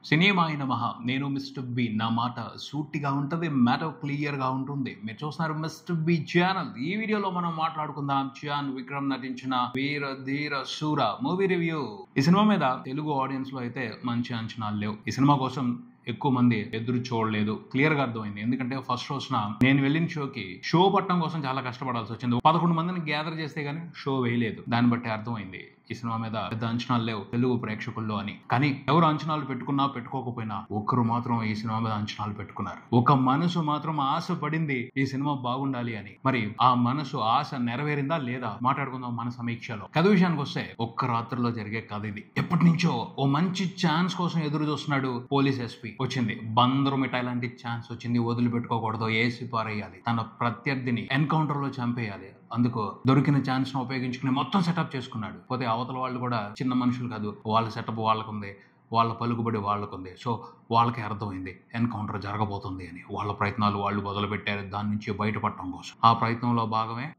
సినిమాయి నమః. నేను mister B. నా మాట సూటిగా ఉంటది, మ్యాటర్ క్లియర్ గా ఉంటుంది. మీరు చూస్తున్నారు మిస్టర్ బి ఛానల్. ఈ వీడియోలో మనం మాట్లాడుకుందాం చాన్ విక్రమ్ నటించిన వీర ధీర శూర మూవీ రివ్యూ. ఈ సినిమా మీద తెలుగు ఆడియన్స్ లో అయితే మంచి అంచనాలు లేవు. ఈ సినిమా కోసం ఎక్కువ మంది ఎదురు చూడలేదు. క్లియర్ గా అర్థమైంది. ఎందుకంటే ఫస్ట్ రోజున నేను వెళ్ళిన షోకి షో పట్టడం కోసం చాలా కష్టపడాల్సి వచ్చింది. 11 మందిని గ్యాదర్ చేస్తే గానీ షో వేయలేదు. దాన్ని బట్టి అర్థమైంది ఈ సినిమా మీద పెద్ద అంచనాలు లేవు తెలుగు ప్రేక్షకుల్లో అని. కానీ ఎవరు అంచనాలు పెట్టుకున్నా పెట్టుకోకపోయినా ఒక్కరు మాత్రం ఈ సినిమా మీద అంచనాలు పెట్టుకున్నారు. ఒక మనసు మాత్రం ఆశ పడింది ఈ సినిమా బాగుండాలి అని. మరి ఆ మనసు ఆశ నెరవేరిందా లేదా మాట్లాడుకుందాం మన సమీక్షలో. కథ విషయానికి వస్తే ఒక్క రాత్రిలో జరిగే కథ ఇది. ఎప్పటి నుంచో ఓ మంచి ఛాన్స్ కోసం ఎదురు చూస్తున్నాడు పోలీస్ ఎస్పీ. వచ్చింది బందరు మిఠాయి లాంటి ఛాన్స్ వచ్చింది. వదిలిపెట్టుకోకూడదు, ఏసి పారేయాలి, తన ప్రత్యర్థిని ఎన్కౌంటర్ లో చంపేయాలి. అందుకు దొరికిన ఛాన్స్ ను ఉపయోగించుకుని మొత్తం సెటప్ చేసుకున్నాడు. పోతే అవతల వాళ్ళు కూడా చిన్న మనుషులు కాదు, వాళ్ళ సెటప్ వాళ్ళకుంది, వాళ్ళ పలుకుబడి వాళ్ళకుంది. సో వాళ్ళకి అర్థమైంది ఎన్కౌంటర్ జరగబోతుంది అని. వాళ్ళ ప్రయత్నాలు వాళ్ళు మొదలు పెట్టారు దాని నుంచి బయటపడటం కోసం. ఆ ప్రయత్నంలో భాగమే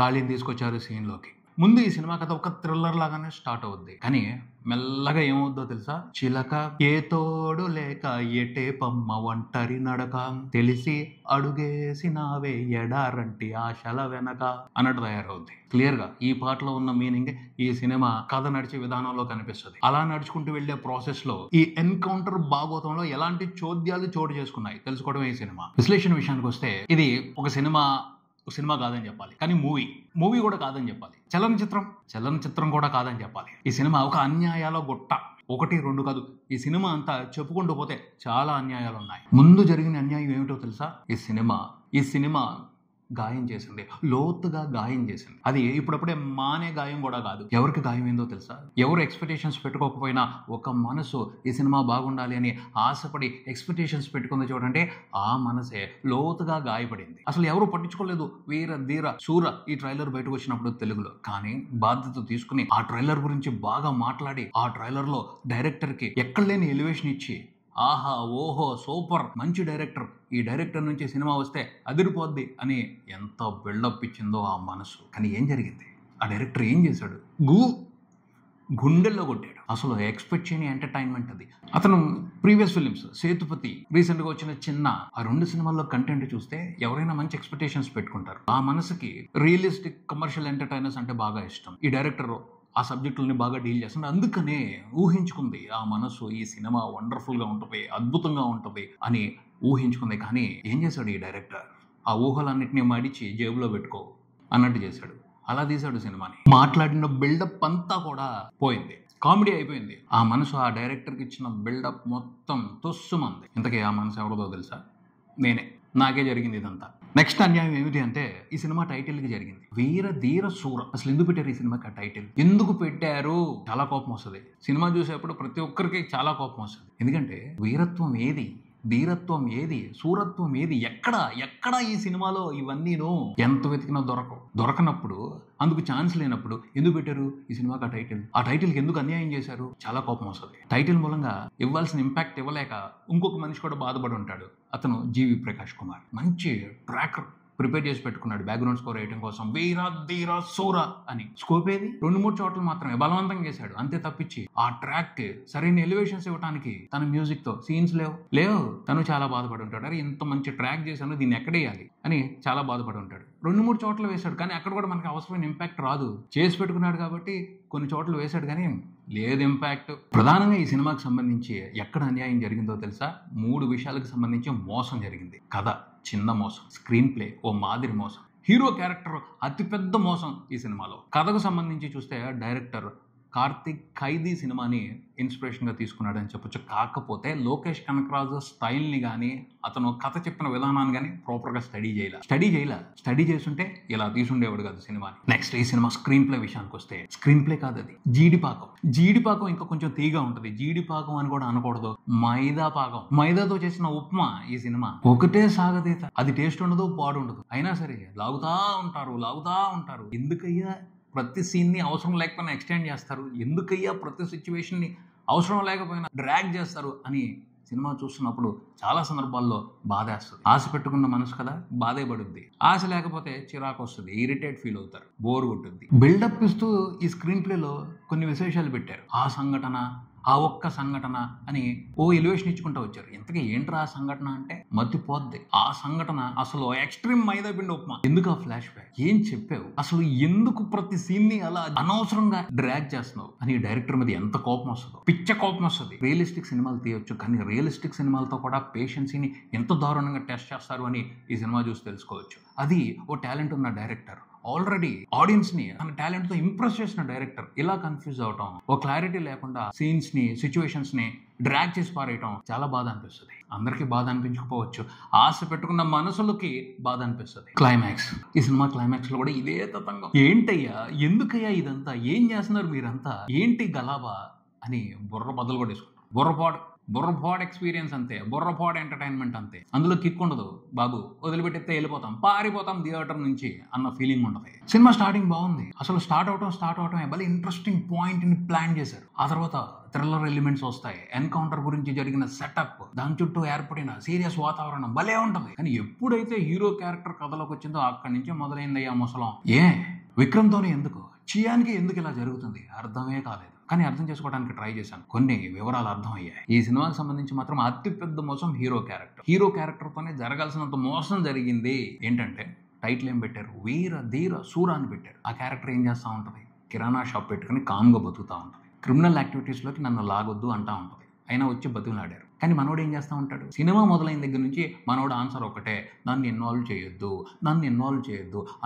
ఖాళీని తీసుకొచ్చారు సీన్ లోకి. ముందు ఈ సినిమా కథ ఒక థ్రిల్లర్ లాగానే స్టార్ట్ అవుద్ది. కానీ మెల్లగా ఏమవుద్దో తెలుసా? చిలక ఏ తోడు లేక ఎటే పమ్మ ఒంటరి నడక తెలిసి అడుగేసినావే ఎడారంటి ఆశల వెనక అన్నట్టు తయారవుద్ది. క్లియర్ గా ఈ పాటలో ఉన్న మీనింగ్ ఈ సినిమా కథ నడిచే విధానంలో కనిపిస్తుంది. అలా నడుచుకుంటూ వెళ్లే ప్రాసెస్ లో ఈ ఎన్కౌంటర్ భాగోతంలో ఎలాంటి చోద్యాలు చోటు చేసుకున్నాయి తెలుసుకోవడమే ఈ సినిమా. విశ్లేషణ విషయానికి వస్తే ఇది ఒక సినిమా కాదని చెప్పాలి. కానీ మూవీ కూడా కాదని చెప్పాలి. చలనచిత్రం కూడా కాదని చెప్పాలి. ఈ సినిమా ఒక అన్యాయాల గుట్ట. 1, 2 కాదు. ఈ సినిమా అంతా చెప్పుకుంటూ పోతే చాలా అన్యాయాలు ఉన్నాయి. ముందు జరిగిన అన్యాయం ఏమిటో తెలుసా? ఈ సినిమా గాయం చేసింది, లోతుగా గాయం చేసింది. అది ఇప్పుడప్పుడే మానే గాయం కూడా కాదు. ఎవరికి గాయం ఏందో తెలుసా? ఎవరు ఎక్స్పెక్టేషన్స్ పెట్టుకోకపోయినా ఒక మనసు ఈ సినిమా బాగుండాలి అని ఆశపడి ఎక్స్పెక్టేషన్స్ పెట్టుకుంది చూడండి, ఆ మనసే లోతుగా గాయపడింది. అసలు ఎవరు పట్టించుకోలేదు వీర ధీర శూర ఈ ట్రైలర్ బయటకు వచ్చినప్పుడు తెలుగులో. కానీ బాధ్యత తీసుకుని ఆ ట్రైలర్ గురించి బాగా మాట్లాడి ఆ ట్రైలర్ లో డైరెక్టర్ కి ఎక్కడ లేని ఎలివేషన్ ఇచ్చి, ఆహా ఓహో సూపర్ మంచి డైరెక్టర్, ఈ డైరెక్టర్ నుంచి సినిమా వస్తే అదిరిపోద్ది అని ఎంత బిల్డప్ ఇచ్చిందో ఆ మనసు. కానీ ఏం జరిగింది? ఆ డైరెక్టర్ ఏం చేశాడు? గుండెల్లో కొట్టాడు. అసలు ఎక్స్పెక్ట్ చేయని ఎంటర్టైన్మెంట్ అది. అతను ప్రీవియస్ ఫిలిమ్స్ సేతుపతి, రీసెంట్ గా వచ్చిన చిన్న, ఆ 2 సినిమాల్లో కంటెంట్ చూస్తే ఎవరైనా మంచి ఎక్స్పెక్టేషన్స్ పెట్టుకుంటారు. ఆ మనసుకి రియలిస్టిక్ కమర్షియల్ ఎంటర్టైనర్స్ అంటే బాగా ఇష్టం. ఈ డైరెక్టర్ ఆ సబ్జెక్టులని బాగా డీల్ చేస్తుంది. అందుకనే ఊహించుకుంది ఆ మనసు ఈ సినిమా వండర్ఫుల్ గా ఉంటుంది, అద్భుతంగా ఉంటుంది అని ఊహించుకుంది. కానీ ఏం చేశాడు ఈ డైరెక్టర్? ఆ ఊహలన్నింటినీ మడిచి జేబులో పెట్టుకో అన్నట్టు చేశాడు. అలా తీశాడు సినిమాని. మాట్లాడిన బిల్డప్ అంతా కూడా పోయింది, కామెడీ అయిపోయింది. ఆ మనసు ఆ డైరెక్టర్కి ఇచ్చిన బిల్డప్ మొత్తం తుస్సుమంది. ఇంతకీ ఆ మనసు ఎవరిదో తెలుసా? నాకే జరిగింది ఇదంతా. నెక్స్ట్ అన్యాయం ఏమిటి అంటే ఈ సినిమా టైటిల్ కి జరిగింది. వీర ధీర శూర. అసలు ఎందుకు పెట్టారు ఈ సినిమాకి ఆ టైటిల్? ఎందుకు పెట్టారు? చాలా కోపం వస్తుంది. సినిమా చూసేప్పుడు ప్రతి ఒక్కరికి చాలా కోపం వస్తుంది. ఎందుకంటే వీరత్వం ఏది, ధీరత్వం ఏది, శూరత్వం ఏది, ఎక్కడ ఈ సినిమాలో ఇవన్నీను ఎంత వెతికినా దొరకనప్పుడు, అందుకు ఛాన్స్ లేనప్పుడు ఎందుకు పెట్టారు ఈ సినిమాకి ఆ టైటిల్? ఆ టైటిల్కి ఎందుకు అన్యాయం చేశారు? చాలా కోపం వస్తుంది. టైటిల్ మూలంగా ఇవ్వాల్సిన ఇంపాక్ట్ ఇవ్వలేక ఇంకొక మనిషి కూడా బాధపడి ఉంటాడు. అతను జీవి ప్రకాష్ కుమార్. మంచి ట్రాక్ ప్రిపేర్ చేసి పెట్టుకున్నాడు బ్యాక్గ్రౌండ్ స్కోర్ వేయడం కోసం. వీర ధీర శూర అని స్కోప్ ఏది? 2-3 చోట్ల మాత్రమే బలవంతంగా చేశాడు అంతే తప్పించి ఆ ట్రాక్ సరైన ఎలివేషన్స్ ఇవ్వడానికి తన మ్యూజిక్ తో సీన్స్ లేవు. తను చాలా బాధపడి ఉంటాడు. అరే ఇంత మంచి ట్రాక్ చేశాను, దీన్ని ఎక్కడేయాలి అని చాలా బాధపడి ఉంటాడు. 2-3 చోట్ల వేశాడు కానీ అక్కడ కూడా మనకి అవసరమైన ఇంపాక్ట్ రాదు. చేసి పెట్టుకున్నాడు కాబట్టి కొన్ని చోట్ల వేశాడు కానీ లేదు ఇంపాక్ట్. ప్రధానంగా ఈ సినిమాకి సంబంధించి ఎక్కడ అన్యాయం జరిగిందో తెలుసా? 3 విషయాలకు సంబంధించి మోసం జరిగింది. కథ చిన్న మోసం, స్క్రీన్ ప్లే ఓ మాదిరి మోసం, హీరో క్యారెక్టర్ అతిపెద్ద మోసం ఈ సినిమాలో. కథకు సంబంధించి చూస్తే డైరెక్టర్ కార్తిక్ ఖైదీ సినిమాని ఇన్స్పిరేషన్ గా తీసుకున్నాడని చెప్పొచ్చు. కాకపోతే లోకేష్ కనకరాజు స్టైల్ ని కానీ అతను కథ చెప్పిన విధానాన్ని కానీ ప్రాపర్ గా స్టడీ చేస్తుంటే ఇలా తీసుండేవాడు కాదు సినిమాని. నెక్స్ట్ ఈ సినిమా స్క్రీన్ ప్లే విషయానికి వస్తే స్క్రీన్ ప్లే కాదు, అది జీడిపాకం ఇంకా కొంచెం తీగా ఉంటుంది. జీడిపాకం అని కూడా అనకూడదు, మైదాతో చేసిన ఉప్మా ఈ సినిమా. ఒకటే సాగదీత, అది టేస్ట్ ఉండదు, పాడుండదు. అయినా సరే లాగుతా ఉంటారు. ఎందుకయ్యా ప్రతి సీన్ ని అవసరం లేకపోయినా ఎక్స్టెండ్ చేస్తారు? ఎందుకయ్యా ప్రతి సిచ్యువేషన్ ని అవసరం లేకపోయినా డ్రాగ్ చేస్తారు అని సినిమా చూస్తున్నప్పుడు చాలా సందర్భాల్లో బాధేస్తుంది. ఆశ పెట్టుకున్న మనసు కదా, బాధే పడుద్ది. ఆశ లేకపోతే చిరాకు వస్తుంది, ఇరిటేట్ ఫీల్ అవుతారు, బోర్ కొట్టుద్ది. బిల్డప్ ఇస్తూ ఈ స్క్రీన్ ప్లేలో కొన్ని విశేషాలు పెట్టారు. ఆ సంఘటన ఆ ఒక్క సంఘటన అని ఓ ఎలివేషన్ ఇచ్చుకుంటూ వచ్చారు. ఇంతకీ ఏంట్రా ఆ సంఘటన అంటే మతిపోద్ది. ఆ సంఘటన అసలు ఎక్స్ట్రీమ్ మైదా పిండి ఉప్మా. ఎందుకు ఆ ఫ్లాష్ బ్యాక్, ఏం చెప్పావు, అసలు ఎందుకు ప్రతి సీన్ ని అలా అనవసరంగా డ్రాగ్ చేస్తున్నావు అని డైరెక్టర్ మీద ఎంత కోపం వస్తుందో, పిచ్చ కోపం వస్తుంది. రియలిస్టిక్ సినిమాలు తీయొచ్చు, కానీ రియలిస్టిక్ సినిమాలతో కూడా పేషెన్సీని ఎంత దారుణంగా టెస్ట్ చేస్తారు అని ఈ సినిమా చూసి తెలుసుకోవచ్చు. అది ఓ టాలెంట్ ఉన్న డైరెక్టర్, ఆల్రెడీ ఆడియన్స్ ని తన టాలెంట్ తో ఇంప్రెస్ చేసిన డైరెక్టర్ ఇలా కన్ఫ్యూజ్ అవటం, ఓ క్లారిటీ లేకుండా సీన్స్ ని సిచ్యువేషన్స్ ని డ్రాగ్ చేసి పారేయటం చాలా బాధ అనిపిస్తుంది. అందరికీ బాధ అనిపించకపోవచ్చు, ఆశ పెట్టుకున్న మనసులకి బాధ అనిపిస్తుంది. క్లైమాక్స్, ఈ సినిమా క్లైమాక్స్ లో కూడా ఇదే తతంగం. ఏంటయ్యా, ఎందుకయ్యా ఇదంతా, ఏం చేస్తున్నారు మీరంతా, ఏంటి గలాబా అని బుర్ర బద్దలు కొట్టేసుకుంటారు. బుర్రపాడ్ ఎక్స్పీరియన్స్ అంతే, బుర్రపాడ్ ఎంటర్టైన్మెంట్ అంతే. అందులో కిక్ ఉండదు బాబు, వదిలిపెట్టితే వెళ్ళిపోతాం, పారిపోతాం థియేటర్ నుంచి అన్న ఫీలింగ్ ఉంటుంది. సినిమా స్టార్టింగ్ బాగుంది, అసలు స్టార్ట్ అవటం భలే ఇంట్రెస్టింగ్ పాయింట్ ని ప్లాన్ చేశారు. ఆ తర్వాత థ్రిల్లర్ ఎలిమెంట్స్ వస్తాయి, ఎన్కౌంటర్ గురించి జరిగిన సెటప్, దాని చుట్టూ ఏర్పడిన సీరియస్ వాతావరణం భలే ఉంటది. కానీ ఎప్పుడైతే హీరో క్యారెక్టర్ కథలోకి వచ్చిందో అక్కడి నుంచి మొదలైందయ్యా ముసలం. విక్రమ్ తోనే ఎందుకు, చియాన్కి ఎందుకు ఇలా జరుగుతుంది అర్థమే కాలేదు. కానీ అర్థం చేసుకోవడానికి ట్రై చేశాను, కొన్ని వివరాలు అర్థమయ్యాయి. ఈ సినిమాకి సంబంధించి మాత్రం అతి పెద్ద మోసం హీరో క్యారెక్టర్తోనే జరగాల్సినంత మోసం జరిగింది. ఏంటంటే టైటిల్ ఏం పెట్టారు, వీర ధీర శూర అని పెట్టారు. ఆ క్యారెక్టర్ ఏం చేస్తూ ఉంటుంది, కిరాణా షాప్ పెట్టుకుని కామ్గా బతుకుతూ ఉంటుంది. క్రిమినల్ యాక్టివిటీస్లోకి నన్ను లాగొద్దు అంటూ ఉంటుంది. అయినా వచ్చి బతుకులాడారు. కానీ మనోడు ఏం చేస్తూ ఉంటాడు, సినిమా మొదలైన దగ్గర నుంచి మనోడు ఆన్సర్ ఒకటే, నన్ను ఇన్వాల్వ్ చేయొద్దు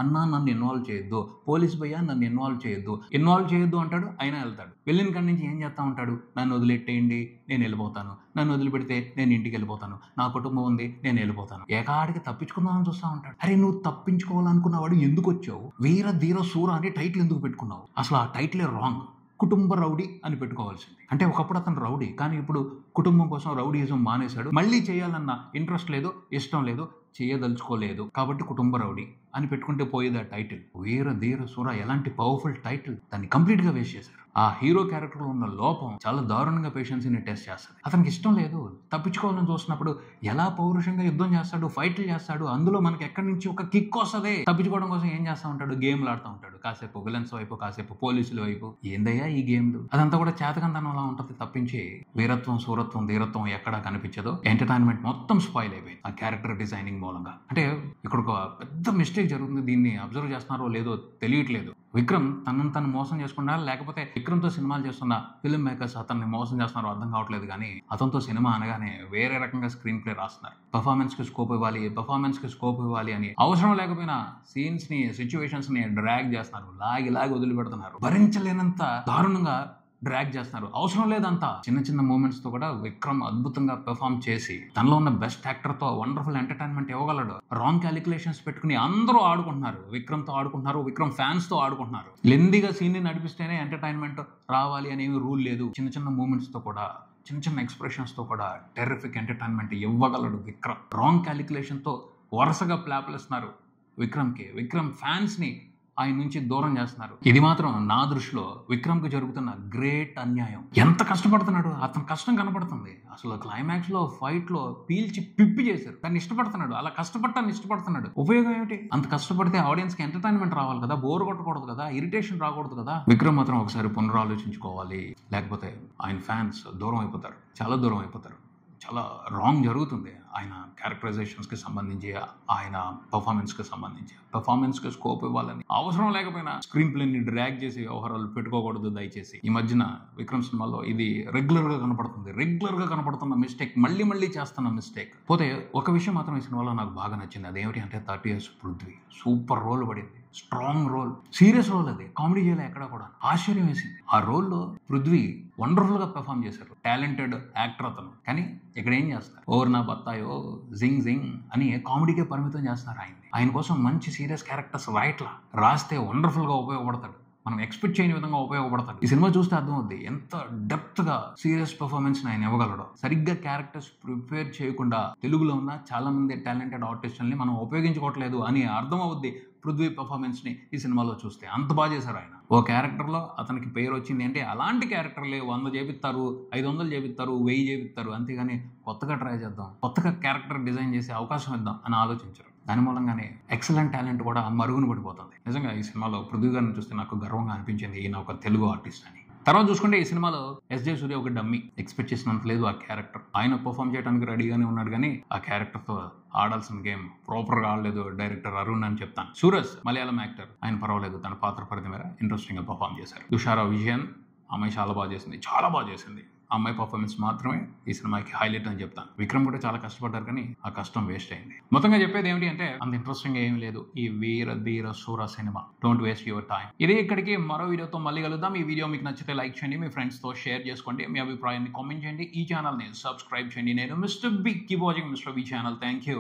అన్నా, నన్ను ఇన్వాల్వ్ చేయొద్దు, పోలీస్ భయ్యా నన్ను ఇన్వాల్వ్ చేయొద్దు అంటాడు. అయినా వెళ్తాడు. వెళ్ళిన కాడి నుంచి ఏం చేస్తూ ఉంటాడు, నన్ను వదిలెట్టేయండి నేను వెళ్ళిపోతాను, నన్ను వదిలిపెడితే నేను ఇంటికి వెళ్ళిపోతాను, నా కుటుంబం ఉంది నేను వెళ్ళిపోతాను, ఏకాడికి తప్పించుకుందామని చూస్తూ ఉంటాడు. అరే నువ్వు తప్పించుకోవాలనుకున్నవాడు ఎందుకు వచ్చావు, వీర ధీర శూర అని టైటిల్ ఎందుకు పెట్టుకున్నావు, అసలు ఆ టైటిలే రాంగ్. కుటుంబ రౌడీ అని పెట్టుకోవాల్సింది. అంటే ఒకప్పుడు అతను రౌడీ, కానీ ఇప్పుడు కుటుంబం కోసం రౌడీయిజం మానేశాడు. మళ్ళీ చేయాలన్న ఇంట్రెస్ట్ లేదు, ఇష్టం లేదు, చేయదలుచుకోలేదు, కాబట్టి కుటుంబ రౌడీ అని పెట్టుకుంటే పోయేది ఆ టైటిల్. వీర ధీర శూర ఎలాంటి పవర్ఫుల్ టైటిల్, దాన్ని కంప్లీట్ గా వేస్ట్ చేశారు. ఆ హీరో క్యారెక్టర్ లో ఉన్న లోపం చాలా దారుణంగా పేషెన్సీని టెస్ట్ చేస్తుంది. అతనికి ఇష్టం లేదు, తప్పించుకోవాలని చూసినప్పుడు ఎలా పౌరుషంగా యుద్ధం చేస్తాడు, ఫైట్లు చేస్తాడు. అందులో మనకి ఎక్కడి నుంచి ఒక కిక్ వస్తుంది. తప్పించుకోవడం కోసం ఏం చేస్తూ ఉంటాడు, గేమ్లు ఆడుతూ ఉంటాడు. కాసేపు విలన్స్ వైపు, కాసేపు పోలీసుల వైపు. ఏందయ్యా ఈ గేమ్లు, అదంతా కూడా చేతకంతనంలా ఉంటుంది తప్పించి వీరత్వం, శూరత్వం, ధీరత్వం ఎక్కడా కనిపించదు. ఎంటర్టైన్మెంట్ మొత్తం స్పాయిల్ అయిపోయింది ఆ క్యారెక్టర్ డిజైనింగ్ మూలంగా. అంటే ఇక్కడ ఒక పెద్ద మిస్టేక్ జరుగుతుంది. దీన్ని అబ్జర్వ్ చేస్తున్నారో లేదో తెలియట్లేదు. విక్రమ్ తను మోసం చేసుకున్నారా, లేకపోతే విక్రమ్తో సినిమాలు చేస్తున్న ఫిల్మ్ మేకర్స్ అతన్ని మోసం చేస్తున్నారో అర్థం కావట్లేదు. కానీ అతనితో సినిమా అనగానే వేరే రకంగా స్క్రీన్ ప్లే రాస్తున్నారు. పర్ఫార్మెన్స్ కి స్కోప్ ఇవ్వాలి అని అవసరం లేకపోయినా సీన్స్ ని, సిచ్యువేషన్స్ ని డ్రాగ్ చేస్తున్నారు, లాగి వదిలిపెడుతున్నారు. భరించలేనంత దారుణంగా డ్రాగ్ చేస్తున్నారు. అవసరం లేదంతా. చిన్న మూమెంట్స్ తో కూడా విక్రమ్ అద్భుతంగా పెర్ఫార్మ్ చేసి తనలో ఉన్న బెస్ట్ యాక్టర్ తో వండర్ఫుల్ ఎంటర్టైన్మెంట్ ఇవ్వగలడు. రాంగ్ క్యాలిక్యులేషన్స్ పెట్టుకుని అందరూ ఆడుకుంటున్నారు, విక్రమ్ తో ఆడుకుంటున్నారు, విక్రమ్ ఫ్యాన్స్ తో ఆడుకుంటున్నారు. లెందీగా సీన్ ని నడిపిస్తేనే ఎంటర్టైన్మెంట్ రావాలి అనేవి రూల్ లేదు. చిన్న మూమెంట్స్ తో కూడా, చిన్న ఎక్స్ప్రెషన్స్ తో కూడా టెర్రిఫిక్ ఎంటర్టైన్మెంట్ ఇవ్వగలడు విక్రమ్. రాంగ్ క్యాలిక్యులేషన్ తో వరుసగా ప్లాప్లు ఇస్తున్నారు విక్రమ్ ఫ్యాన్స్ ని ఆయన నుంచి దూరం చేస్తున్నారు. ఇది మాత్రం నా దృష్టిలో విక్రమ్ కి జరుగుతున్న గ్రేట్ అన్యాయం. ఎంత కష్టపడుతున్నాడు, అతని కష్టం కనపడుతుంది. అసలు క్లైమాక్స్ లో ఫైట్ లో పీల్చి పిప్పి చేశారు. దాన్ని ఇష్టపడుతున్నాడు, అలా కష్టపడటాన్ని ఇష్టపడుతున్నాడు. ఉపయోగం ఏమిటి? అంత కష్టపడితే ఆడియన్స్ కి ఎంటర్టైన్మెంట్ రావాలి కదా, బోర్ కొట్టకూడదు కదా, ఇరిటేషన్ రాకూడదు కదా. విక్రమ్ మాత్రం ఒకసారి పునరాలోచించుకోవాలి, లేకపోతే ఆయన ఫ్యాన్స్ దూరం అయిపోతారు, చాలా దూరం అయిపోతారు. చాలా రాంగ్ జరుగుతుంది ఆయన క్యారెక్టరైజేషన్స్కి సంబంధించి, ఆయన పర్ఫార్మెన్స్కి స్కోప్ ఇవ్వాలని. అవసరం లేకపోయినా స్క్రీన్ ప్లేని డ్రాగ్ చేసి వ్యవహారాలు పెట్టుకోకూడదు దయచేసి. ఈ మధ్యన విక్రమ్ సినిమాలో ఇది రెగ్యులర్గా కనపడుతున్న మిస్టేక్, మళ్ళీ చేస్తున్న మిస్టేక్. పోతే ఒక విషయం మాత్రం ఈ సినిమాలో నాకు బాగా నచ్చింది. అదేమిటి అంటే 30 years పృథ్వీ సూపర్ రోల్ పడింది. స్ట్రాంగ్ రోల్, సీరియస్ రోల్, అది కామెడీ చేయలే ఎక్కడ కూడా. ఆశ్చర్యం వేసింది. ఆ రోల్లో పృథ్వీ వండర్ఫుల్ గా పెర్ఫార్మ్ చేశారు. టాలెంటెడ్ యాక్టర్ అతను. కానీ ఇక్కడ ఏం చేస్తారు, ఓవర్ నా బత్తాయో జింగ్ అని కామెడీకే పరిమితం చేస్తున్నారు ఆయన కోసం మంచి సీరియస్ క్యారెక్టర్స్ రాస్తే వండర్ఫుల్ గా ఉపయోగపడతాడు, మనం ఎక్స్పెక్ట్ చేయని విధంగా ఉపయోగపడతాడు. ఈ సినిమా చూస్తే అర్థం అవుద్ది ఎంత డెప్త్ గా సీరియస్ పర్ఫార్మెన్స్ ఆయన ఇవ్వగలడు. సరిగ్గా క్యారెక్టర్స్ ప్రిపేర్ చేయకుండా తెలుగులో ఉన్న చాలా మంది టాలెంటెడ్ ఆర్టిస్టుల్ని మనం ఉపయోగించుకోవట్లేదు అని అర్థం అవుద్ది పృథ్వీ పర్ఫార్మెన్స్ ని ఈ సినిమాలో చూస్తే. అంత బాగా చేశారు ఆయన. ఓ క్యారెక్టర్ లో అతనికి పేరు వచ్చింది అంటే అలాంటి క్యారెక్టర్లే 100 చేపిస్తారు, 500 చేపిస్తారు, 1000 చేపిస్తారు. అంతేగాని కొత్తగా ట్రై చేద్దాం, కొత్తగా క్యారెక్టర్ డిజైన్ చేసే అవకాశం ఇద్దాం అని ఆలోచించరు. దాని మూలంగానే ఎక్సలెంట్ టాలెంట్ కూడా మరుగున పడిపోతుంది. నిజంగా ఈ సినిమాలో పృథ్వీ గారిని చూస్తే నాకు గర్వంగా అనిపించింది, ఈయన ఒక తెలుగు ఆర్టిస్ట్ అని. తర్వాత చూసుకుంటే ఈ సినిమాలో ఎస్జే సూర్య ఒక డమ్మీ, ఎక్స్పెక్ట్ చేసినంత లేదు ఆ క్యారెక్టర్. ఆయన పర్ఫామ్ చేయడానికి రెడీగానే ఉన్నాడు కానీ ఆ క్యారెక్టర్తో ఆడాల్సిన గేమ్ ప్రాపర్గా ఆడలేదు డైరెక్టర్ అరుణ్ అని చెప్తాను. సూరజ్ మలయాళం యాక్టర్, ఆయన పర్వాలేదు, తన పాత్ర పరిధి మేర ఇంట్రెస్టింగ్ గా పర్ఫామ్ చేశారు. తుషారా విజయన్ అమ్మాయి చాలా బాగా చేసింది, చాలా బాగా చేసింది. అమ్మాయి పర్ఫార్మెన్స్ మాత్రమే ఈ సినిమాకి హైలైట్ అని చెప్తాను. విక్రమ్ కూడా చాలా కష్టపడ్డారు కానీ ఆ కష్టం వేస్ట్ అయింది. మొత్తంగా చెప్పేది ఏమిటి అంటే అంత ఇంట్రెస్టింగ్ ఏమీ లేదు ఈ Veera Dheera Soora cinema. Don't waste your time. ఇదే ఇక్కడికి మరో వీడియోతో మళ్ళీ కలుద్దాం. ఈ వీడియో మీకు నచ్చితే లైక్ చేయండి, మీ ఫ్రెండ్స్ తో షేర్ చేసుకోండి, మీ అభిప్రాయాన్ని కామెంట్ చేయండి, ఈ ఛానల్ ని సబ్స్క్రైబ్ చేయండి. నేను mister B, keep watching mister B channel. Thank you.